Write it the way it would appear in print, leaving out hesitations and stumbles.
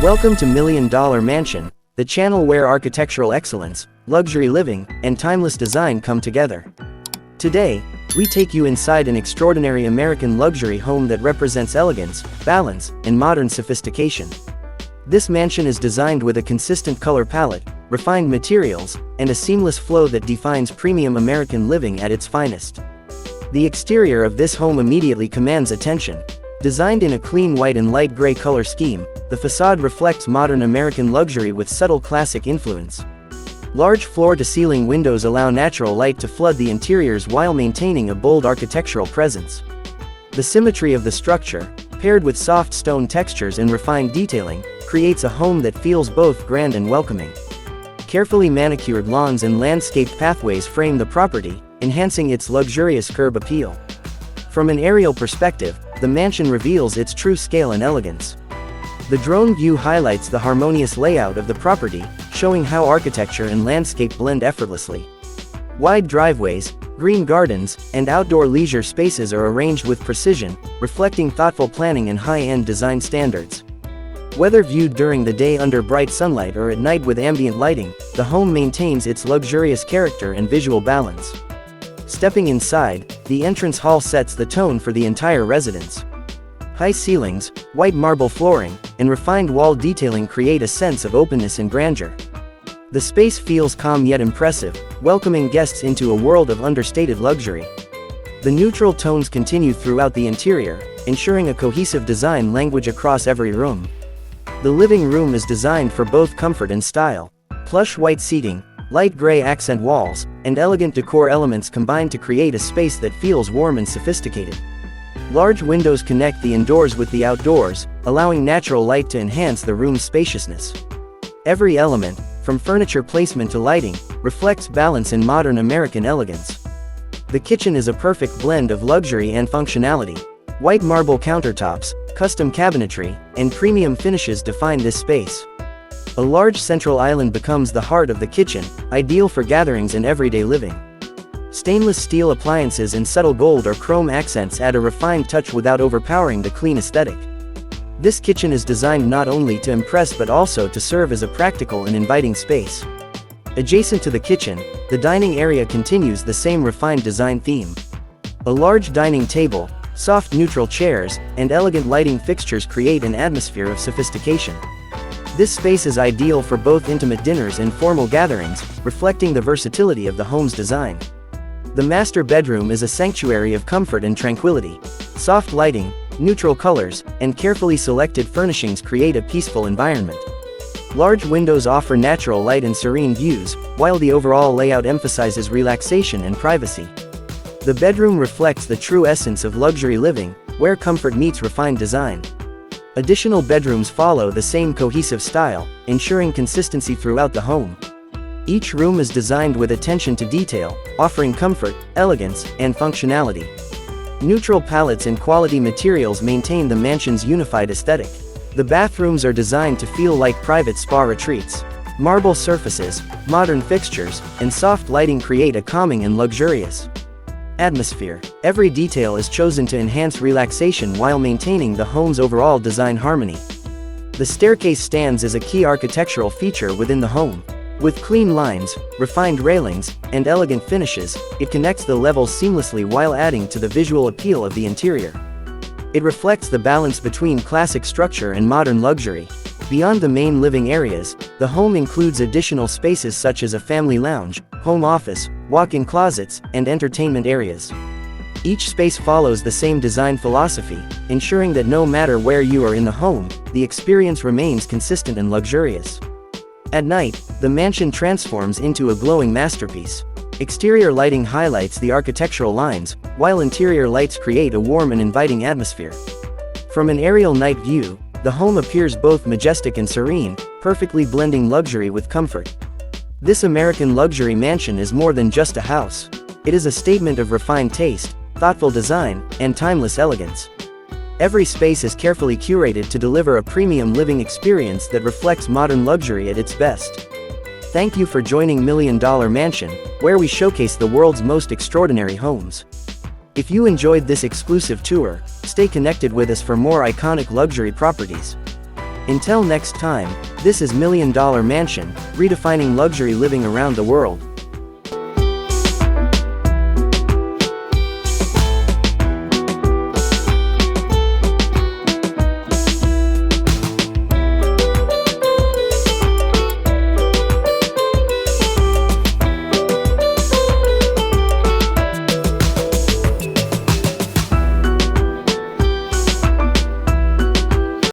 Welcome to Million Dollar Mansion, the channel where architectural excellence, luxury living, and timeless design come together. Today, we take you inside an extraordinary American luxury home that represents elegance, balance, and modern sophistication. This mansion is designed with a consistent color palette, refined materials, and a seamless flow that defines premium American living at its finest. The exterior of this home immediately commands attention. Designed in a clean white and light gray color scheme, the facade reflects modern American luxury with subtle classic influence. Large floor-to-ceiling windows allow natural light to flood the interiors while maintaining a bold architectural presence. The symmetry of the structure, paired with soft stone textures and refined detailing, creates a home that feels both grand and welcoming. Carefully manicured lawns and landscaped pathways frame the property, enhancing its luxurious curb appeal. From an aerial perspective, the mansion reveals its true scale and elegance. The drone view highlights the harmonious layout of the property, showing how architecture and landscape blend effortlessly. Wide driveways, green gardens, and outdoor leisure spaces are arranged with precision, reflecting thoughtful planning and high-end design standards. Whether viewed during the day under bright sunlight or at night with ambient lighting, the home maintains its luxurious character and visual balance. Stepping inside, the entrance hall sets the tone for the entire residence. High ceilings, white marble flooring, and refined wall detailing create a sense of openness and grandeur. The space feels calm yet impressive, welcoming guests into a world of understated luxury. The neutral tones continue throughout the interior, ensuring a cohesive design language across every room. The living room is designed for both comfort and style. Plush white seating, light gray accent walls, and elegant decor elements combine to create a space that feels warm and sophisticated. Large windows connect the indoors with the outdoors, allowing natural light to enhance the room's spaciousness. Every element, from furniture placement to lighting, reflects balance and modern American elegance. The kitchen is a perfect blend of luxury and functionality. White marble countertops, custom cabinetry, and premium finishes define this space. A large central island becomes the heart of the kitchen, ideal for gatherings and everyday living. Stainless steel appliances and subtle gold or chrome accents add a refined touch without overpowering the clean aesthetic. This kitchen is designed not only to impress but also to serve as a practical and inviting space. Adjacent to the kitchen, the dining area continues the same refined design theme. A large dining table, soft neutral chairs, and elegant lighting fixtures create an atmosphere of sophistication. This space is ideal for both intimate dinners and formal gatherings, reflecting the versatility of the home's design. The master bedroom is a sanctuary of comfort and tranquility. Soft lighting, neutral colors, and carefully selected furnishings create a peaceful environment. Large windows offer natural light and serene views, while the overall layout emphasizes relaxation and privacy. The bedroom reflects the true essence of luxury living, where comfort meets refined design. Additional bedrooms follow the same cohesive style, ensuring consistency throughout the home. Each room is designed with attention to detail, offering comfort, elegance, and functionality. Neutral palettes and quality materials maintain the mansion's unified aesthetic. The bathrooms are designed to feel like private spa retreats. Marble surfaces, modern fixtures, and soft lighting create a calming and luxurious atmosphere. Every detail is chosen to enhance relaxation while maintaining the home's overall design harmony. The staircase stands as a key architectural feature within the home. With clean lines, refined railings, and elegant finishes, it connects the levels seamlessly while adding to the visual appeal of the interior. It reflects the balance between classic structure and modern luxury. Beyond the main living areas, the home includes additional spaces such as a family lounge, home office, walk-in closets, and entertainment areas. Each space follows the same design philosophy, ensuring that no matter where you are in the home, the experience remains consistent and luxurious. At night, the mansion transforms into a glowing masterpiece. Exterior lighting highlights the architectural lines, while interior lights create a warm and inviting atmosphere. From an aerial night view, the home appears both majestic and serene, perfectly blending luxury with comfort. This American luxury mansion is more than just a house. It is a statement of refined taste, thoughtful design, and timeless elegance. Every space is carefully curated to deliver a premium living experience that reflects modern luxury at its best. Thank you for joining Million Dollar Mansion, where we showcase the world's most extraordinary homes. If you enjoyed this exclusive tour, stay connected with us for more iconic luxury properties. Until next time, this is Million Dollar Mansion, redefining luxury living around the world.